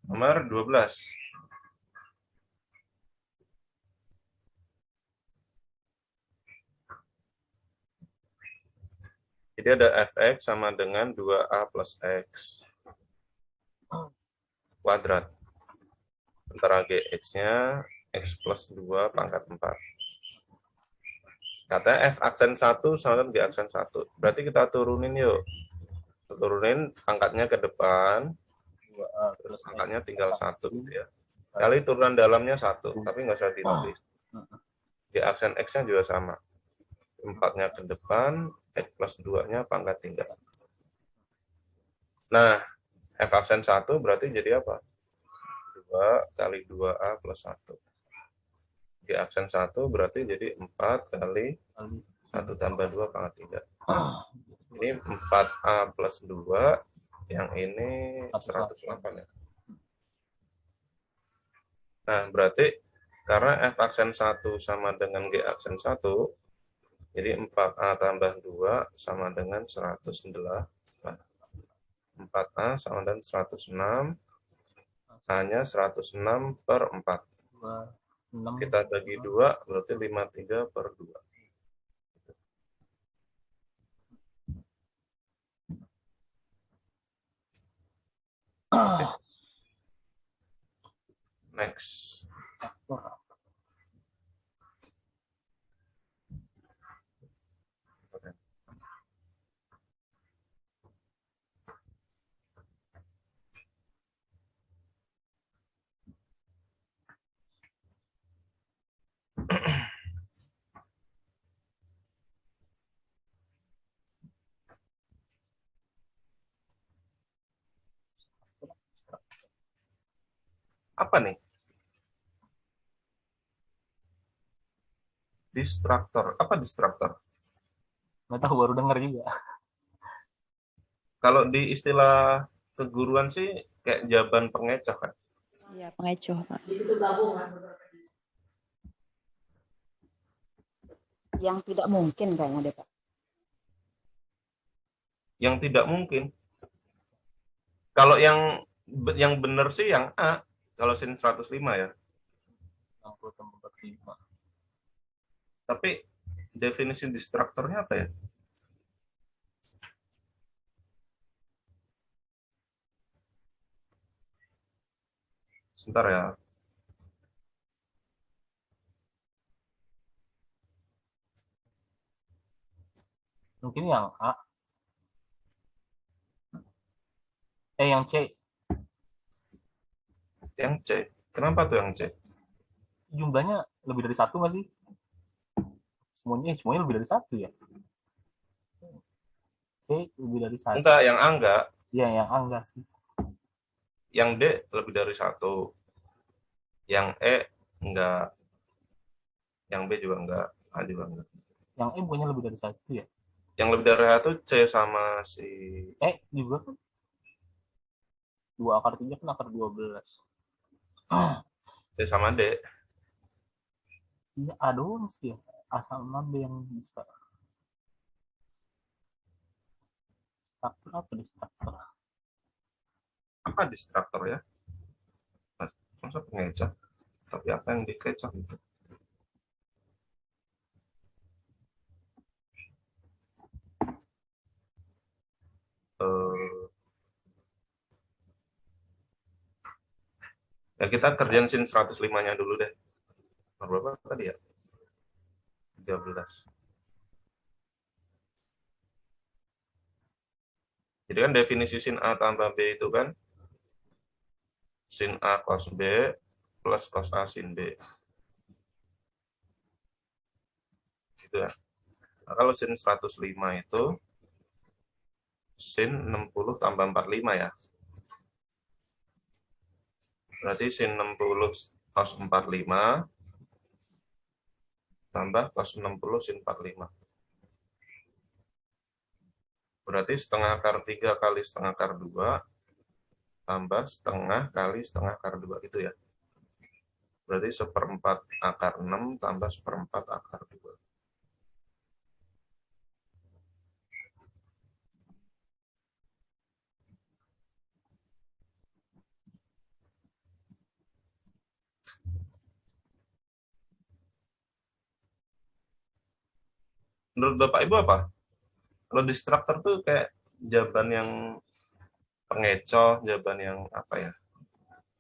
Nomor 12. Jadi ada fx sama dengan 2a plus x kuadrat. Sementara gx-nya x plus 2 pangkat 4. Katanya f aksen 1 sama dengan g aksen 1. Berarti kita turunin yuk. Turunin pangkatnya ke depan, terus pangkatnya tinggal 1 gitu ya. Kali turunan dalamnya 1, tapi nggak usah ditulis. G aksen x-nya juga sama. 4-nya ke depan, x plus 2-nya pangkat 3. Nah, f aksen 1 berarti jadi apa? 2 kali 2a plus 1. G aksen 1 berarti jadi 4 kali 1 tambah 2 pangkat 3. Ini 4a plus 2, yang ini 108 ya. Nah, berarti karena f aksen 1 sama dengan g aksen 1, jadi 4a tambah 2 sama dengan 108. 4a sama dengan 106, hanya 106 per 4. Kita bagi 2, berarti 53 per 2. Okay. Next. Apa nih? Distraktor. Apa distraktor? Nggak tahu, baru dengar juga. Kalau di istilah keguruan sih kayak jaban pengecoh kan? Iya, pengecoh, Pak. Yang tidak mungkin kayaknya deh, Pak. Yang tidak mungkin. Kalau yang benar sih yang A, kalau sin 105 ya. 60 Tapi definisi distraktornya apa ya? Sebentar ya. Mungkin yang A. Yang C. Yang C. Kenapa tuh yang C? Jumlahnya lebih dari 1 nggak sih? Semuanya lebih dari 1 ya. C lebih dari 1. Enggak, yang A enggak. Iya, yang A enggak sih. Yang D lebih dari 1. Yang E enggak. Yang B juga enggak. A juga enggak. Yang E bukannya lebih dari 1 ya? Yang lebih dari 1 C sama si E juga kan 2 akar 3 kan akar 12. C sama D. Iya, A doang sih ya. A sama B yang bisa. Struktur apa di struktur? Apa distraktor ya? Masa pengecoh? Tapi apa yang dikecoh itu? Ya kita kerjain sin 105-nya dulu deh. Berapa tadi ya? 13. Jadi kan definisi sin A tambah B itu kan sin A cos B plus cos A sin B. Gitu ya. Nah, kalau sin 105 itu sin 60 tambah 45 ya. Berarti sin 60 cos 45 tambah cos 60 sin 45. Berarti setengah akar 3 kali setengah akar 2 tambah setengah kali setengah akar 2 itu ya. Berarti seperempat akar 6 tambah seperempat akar 2. Menurut Bapak Ibu apa? Kalau distractor tuh kayak jawaban yang pengecoh, jawaban yang apa ya?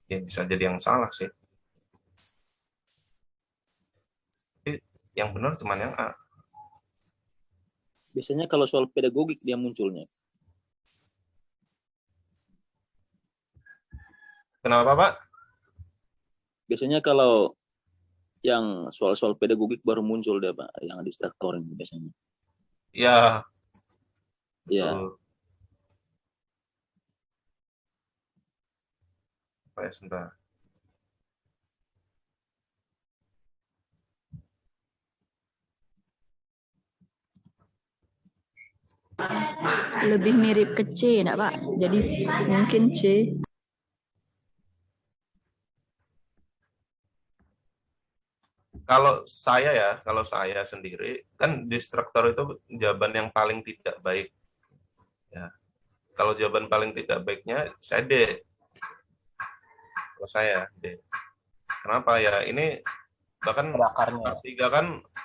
Ya bisa jadi yang salah sih. Tapi yang benar cuma yang A. Biasanya kalau soal pedagogik dia munculnya. Kenapa Pak? Biasanya kalau yang soal-soal pedagogik baru muncul dia Pak, yang distraktor ini biasanya. Ya, Ya, betul. Apa ya, sebentar. Lebih mirip ke C, enggak, Pak? Jadi mungkin C. Kalau saya sendiri, kan distractor itu jawaban yang paling tidak baik. Ya. Kalau jawaban paling tidak baiknya, saya D. Kalau saya D. Kenapa ya? Ini bahkan Akarnya.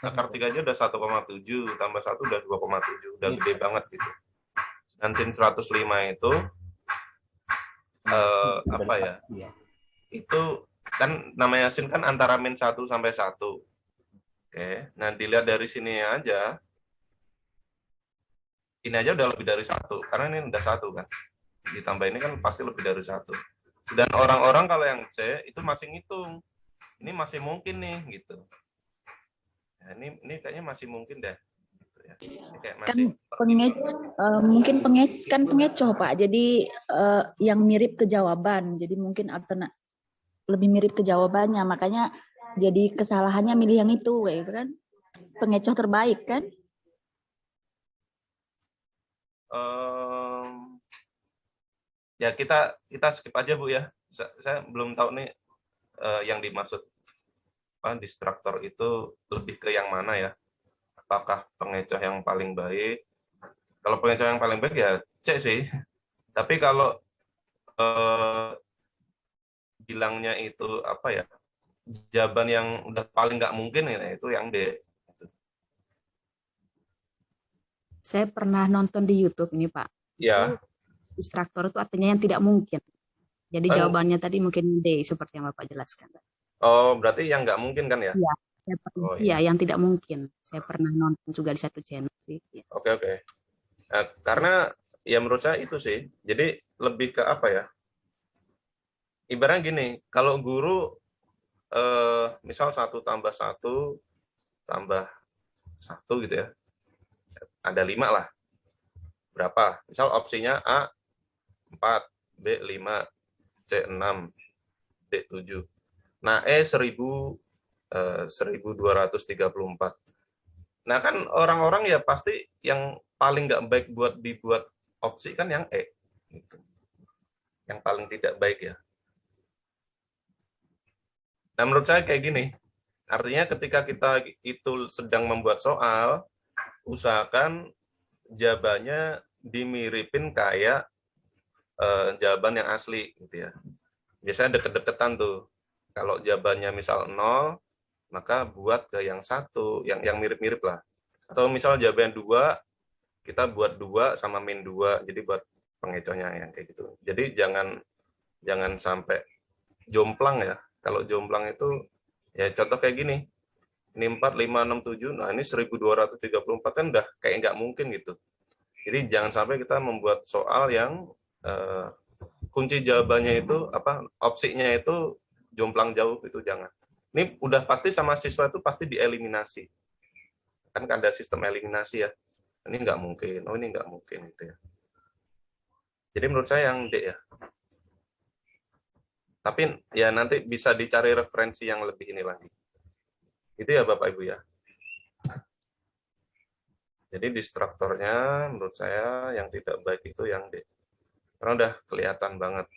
akar 3 aja udah 1,7 tambah 1 udah 2,7, udah gede banget gitu. Dan sin 105 itu apa ya? Itu kan namanya sin kan antara min 1 sampai 1. Oke, nah dilihat dari sini aja. Ini aja udah lebih dari 1 karena ini udah 1 kan. Ditambah ini kan pasti lebih dari 1. Dan orang-orang kalau yang C itu masih ngitung. Ini masih mungkin nih gitu. Nah, ini kayaknya masih mungkin deh. Gitu ya. Ini kayak masih Mungkin pengecoh, Pak. Jadi yang mirip ke jawaban. Jadi mungkin lebih mirip ke jawabannya. Makanya jadi kesalahannya milih yang itu, kayak gitu kan. Pengecoh terbaik kan? ya kita skip aja Bu ya. Saya belum tahu nih yang dimaksud distraktor itu lebih ke yang mana ya? Apakah pengecoh yang paling baik? Kalau pengecoh yang paling baik ya C sih. Tapi kalau bilangnya itu apa ya? Jawaban yang udah paling nggak mungkin ya itu yang D. Saya pernah nonton di YouTube ini, Pak. Ya. Distraktor itu artinya yang tidak mungkin. Jadi jawabannya tadi mungkin D, seperti yang Bapak jelaskan. Oh, berarti yang nggak mungkin kan ya? Iya, saya pernah, iya, yang tidak mungkin. Saya pernah nonton juga di satu channel sih. Ya. Oke. Karena ya menurut saya itu sih. Jadi lebih ke apa ya? Ibaratnya gini, kalau guru misal 1 tambah 1 tambah 1 gitu ya. Ada 5 lah. Berapa? Misal opsinya A 4, B 5, C 6, D 7. Nah, E 1234. Nah, kan orang-orang ya pasti yang paling nggak baik buat dibuat opsi kan yang E. Gitu. Yang paling tidak baik ya. Nah, menurut saya kayak gini. Artinya ketika kita itu sedang membuat soal, usahakan jawabannya dimiripin kayak jawaban yang asli gitu ya. Biasanya deket-deketan tuh. Kalau jawabannya misal 0, maka buat ke yang 1, yang mirip-mirip lah. Atau misal jawabannya 2, kita buat 2 sama min 2, jadi buat pengecohnya yang kayak gitu. Jadi jangan sampai jomplang ya. Kalau jomplang itu ya contoh kayak gini. Ini 4, 5, 6, 7, nah ini 1234 kan udah kayak nggak mungkin gitu. Jadi jangan sampai kita membuat soal yang kunci jawabannya itu opsinya itu jomplang jauh, itu jangan. Ini udah pasti sama siswa itu pasti dieliminasi. Kan ada sistem eliminasi ya. Ini nggak mungkin, ini nggak mungkin gitu ya. Jadi menurut saya yang D ya. Tapi ya nanti bisa dicari referensi yang lebih ini lagi. Itu ya Bapak Ibu ya. Jadi distraktornya menurut saya yang tidak baik itu yang D. Karena udah kelihatan banget.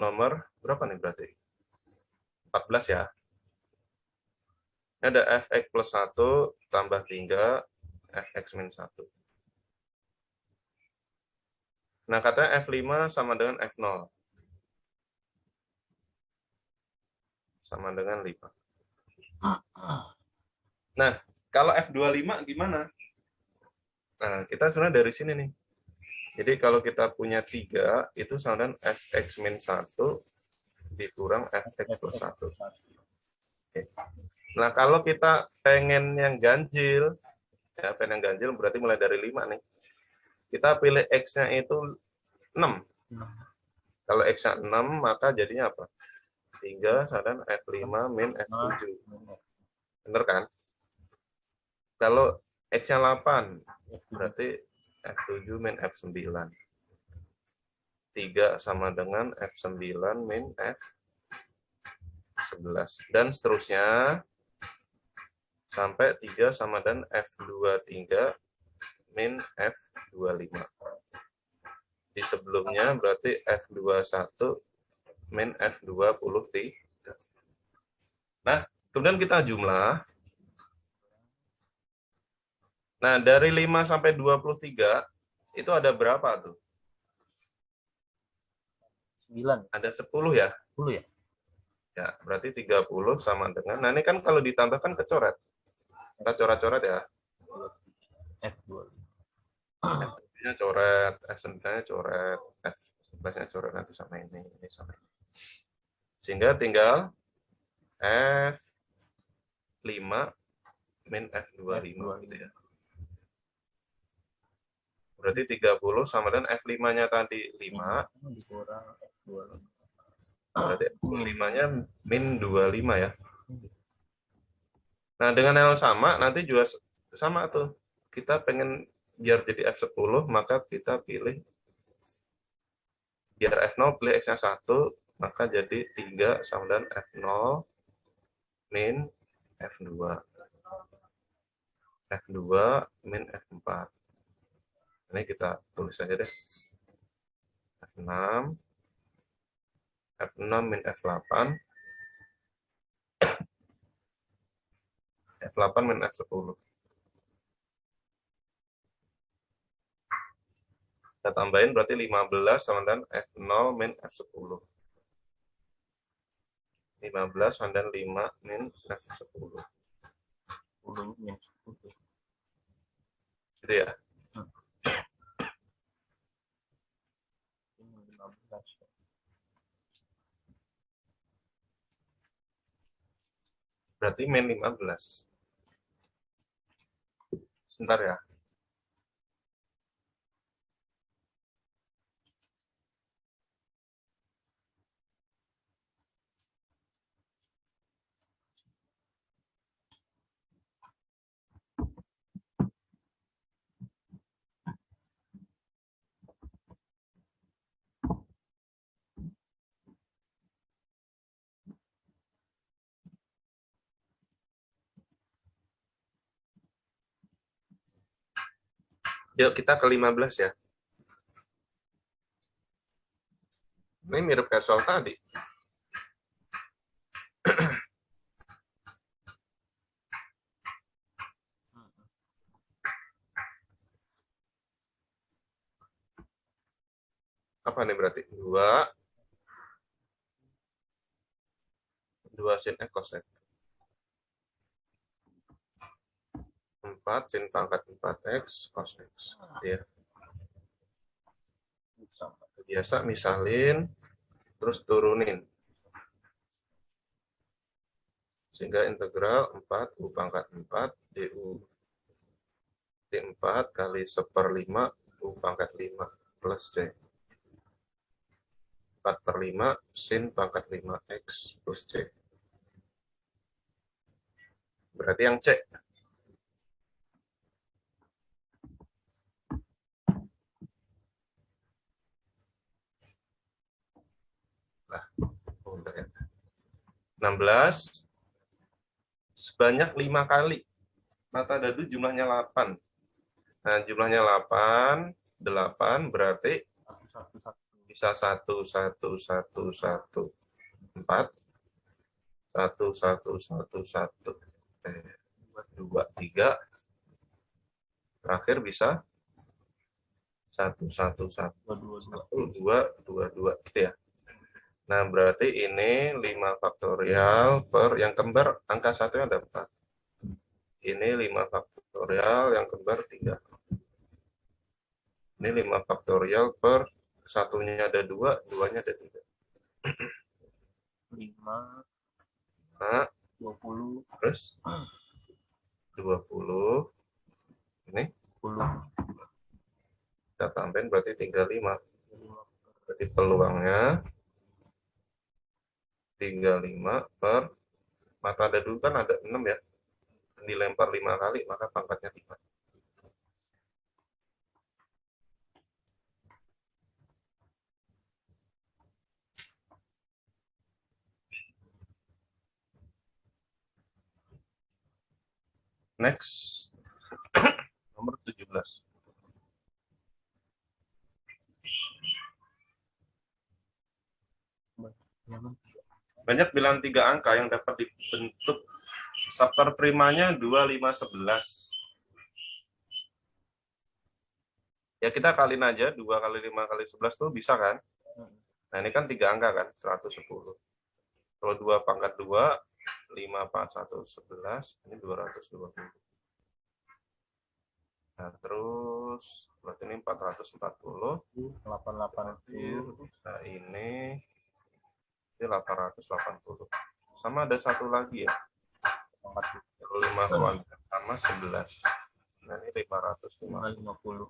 Nomor berapa nih berarti? 14 ya. Ini ada fx plus 1 tambah 3 fx min 1. Nah, katanya F5 sama dengan F0. sama dengan 5. Nah, kalau F25 gimana? Nah, kita sebenarnya dari sini nih. Jadi kalau kita punya 3, itu sama dengan Fx min 1 dikurang Fx plus 1. Oke. Nah, kalau kita pengen yang ganjil, ya pengen yang ganjil berarti mulai dari 5 nih. Kita pilih X-nya itu 6. Kalau X-nya 6, maka jadinya apa? 3 sama dengan F5 min F7. Bener kan? Kalau X-nya 8, berarti F7 min F9. 3 sama dengan F9 min F11. Dan seterusnya, sampai 3 sama dengan F23 min F25. Di sebelumnya berarti F21 min F23. Nah, kemudian kita jumlah. Nah, dari 5 sampai 23, itu ada berapa tuh? 9. Ada 10 ya? 10 ya? Ya, berarti 30 sama dengan, nah ini kan kalau ditambahkan kecoret. Kita coret-coret ya. F2. F3-nya coret, F9-nya coret, F11-nya coret, nanti sama ini sama ini. Sehingga tinggal F5 min F25 gitu ya. Berarti 30 sama dengan F5-nya tadi 5. Dikurang F25. Berarti F5-nya min 25 ya. Nah, dengan L sama, nanti juga sama tuh. Kita pengen biar jadi F10, maka kita pilih, biar F0 pilih X-nya 1, maka jadi 3 sama dengan F0 min F2. F2 min F4. Ini kita tulis saja deh. F6. F6 min F8. F8 min F10. Kita tambahin berarti 15 sama dengan F0 min F10. 15 sama dengan 5 min F10. 10 min 10. Gitu ya. Berarti min 15. Sebentar ya. Yuk kita ke 15 ya. Ini mirip kayak soal tadi. Apa nih berarti? 2 sin X cos X. 4 sin pangkat 4X cos X. Ya. Biasa misalin, terus turunin. Sehingga integral 4 U pangkat 4 DU D4 kali 1/5 U pangkat 5 plus C. 4/5 sin pangkat 5X plus C. Berarti yang C. Nah, udah ya. 16 sebanyak 5 kali. Mata dadu jumlahnya 8. Nah, jumlahnya 8 berarti bisa 1, 1, 1, 1, 4, 1, 1, 1, 1, 2, 3, terakhir bisa 1, 1, 1, 2, 2, 2, gitu ya. Nah, berarti ini 5 faktorial per yang kembar angka 1 ada 4. Ini 5 faktorial yang kembar 3. Ini 5 faktorial per satunya ada 2, duanya ada 3. 5, Nah, 20, terus 20. Ini 10. kita tambahin berarti tinggal 5. Berarti peluangnya 35 per, maka ada dulu kan ada 6 ya. Dilempar 5 kali, maka pangkatnya 5. Next, nomor 17. Banyak bilangan 3 angka yang dapat dibentuk faktor primanya 2, 5, 11. Ya kita kaliin aja, 2 kali 5 kali 11 tuh bisa kan? Nah ini kan 3 angka kan, 110. Kalau 2 pangkat 2, 5 pangkat 1, 11, ini 220. Nah terus, berarti ini 440. 880. Nah ini 880. Sama ada satu lagi ya. 5 kuadrat sama 11. Nah ini 550.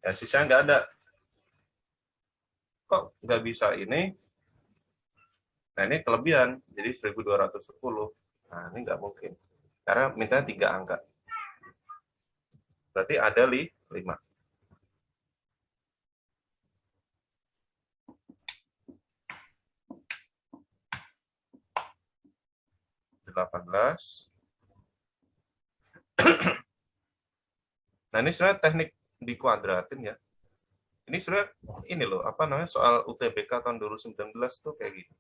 Ya sisa nggak ada. Kok nggak bisa ini? Nah ini kelebihan, jadi 1210. Nah ini nggak mungkin. Karena mintanya 3 angka. Berarti ada 5. 18. Nah ini sebenarnya teknik dikuadratin ya. Ini sebenarnya ini loh, apa namanya, soal UTBK tahun 2019 tuh kayak gini.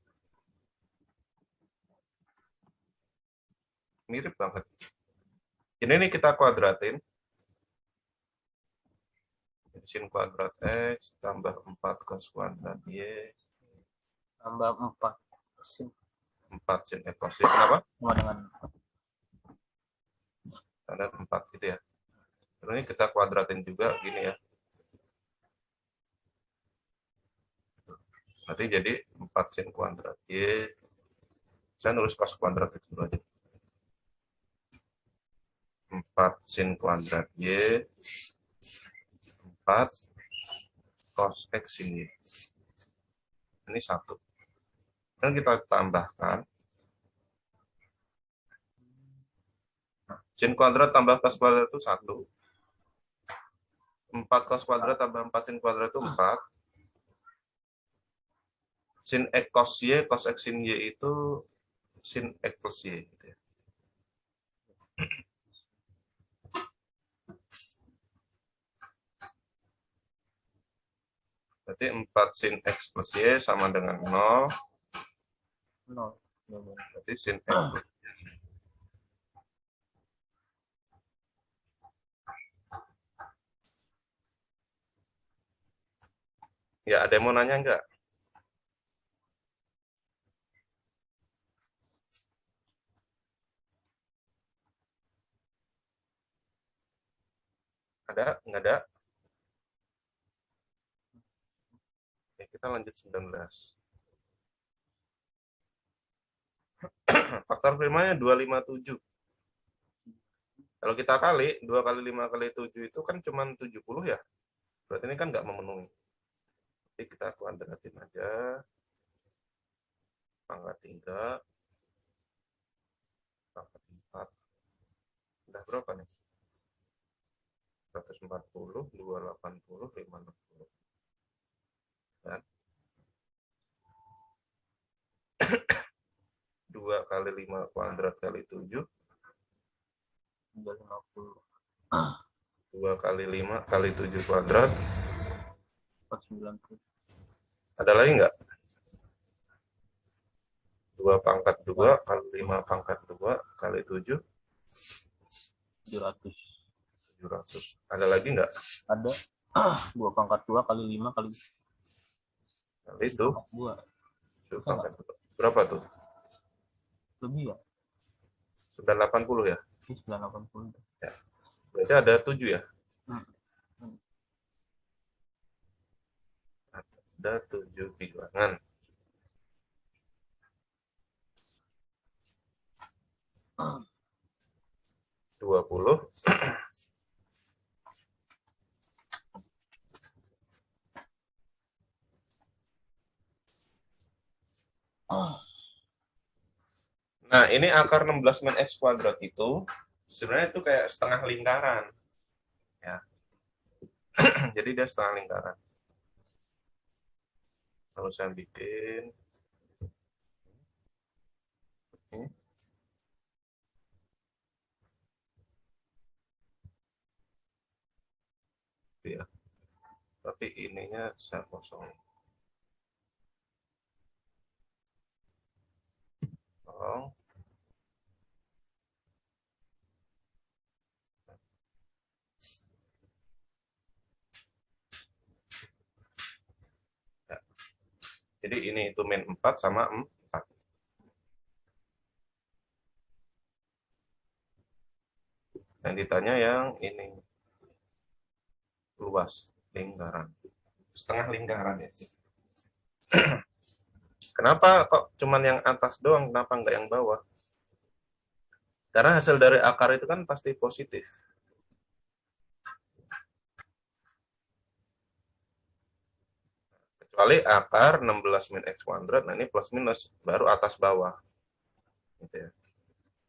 Mirip banget. Ini nih kita kuadratin. Sin kuadrat X tambah 4 cos kuadrat Y. Tambah 4. 4 sin X cos Y. Kenapa? Sama dengan Ada 4 gitu ya. Terus ini kita kuadratin juga gini ya. Nanti jadi 4 sin kuadrat Y. Saya nulis cos kuadrat itu dulu aja. 4 sin kuadrat Y. 4 cos X sin Y. Ini 1. Dan kita tambahkan. Sin kuadrat tambah cos kuadrat itu 1. 4 cos kuadrat tambah 4 sin kuadrat itu 4. Sin X cos Y, cos X sin Y itu sin X plus Y. Gitu ya. Berarti 4 sin X plus Y sama dengan 0. 0. Berarti sin X plus Y. Ya, ada yang mau nanya enggak? Ada? Enggak ada? Oke, kita lanjut 19. Faktor primanya 257. Kalau kita kali, 2 kali 5 kali 7 itu kan cuma 70 ya. Berarti ini kan nggak memenuhi. Jadi kita kuadratin aja. Pangkat 3. Pangkat 4. Udah berapa nih? 140, 280, 560. Dan 2 kali 5 kuadrat kali 7. 350. 2 kali 5 kali 7 kuadrat. 490. Ada lagi nggak? 2 pangkat 2 kali 5 pangkat 2 kali 7. 700. 700. Ada lagi nggak? Ada 2 pangkat 2 kali 5 kali Kali itu 2. Berapa tuh? Lebih ya? 980 ya? 980. Ya. Berarti ada 7 ya? Ada 7 bilangan. Hmm. 20. Nah, ini akar 16 min X kuadrat itu sebenarnya itu kayak setengah lingkaran. Ya. Jadi dia setengah lingkaran. Kalau saya bikin ini. Ya. Tapi ininya saya kosong. Kosong. Ya. Jadi ini itu min 4 sama 4. Yang ditanya yang ini. Luas lingkaran. Setengah lingkaran ya. Kenapa kok cuman yang atas doang, kenapa enggak yang bawah? Karena hasil dari akar itu kan pasti positif. Kecuali akar 16 min X kuadrat, nah ini plus minus, baru atas bawah. Gitu ya.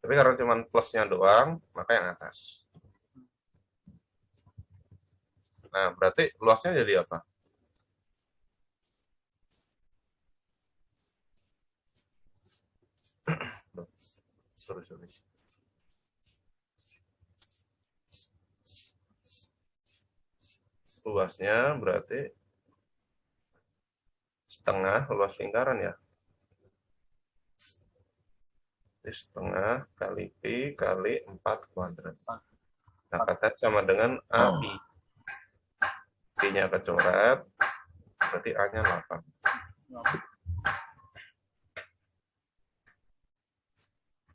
Tapi karena cuman plusnya doang, maka yang atas. Nah, berarti luasnya jadi apa? Sorry. Luasnya berarti setengah luas lingkaran ya. Jadi setengah kali Pi kali 4 kuadrat. Nah, kata sama dengan AB. Pi-nya kecoret, berarti A-nya 8.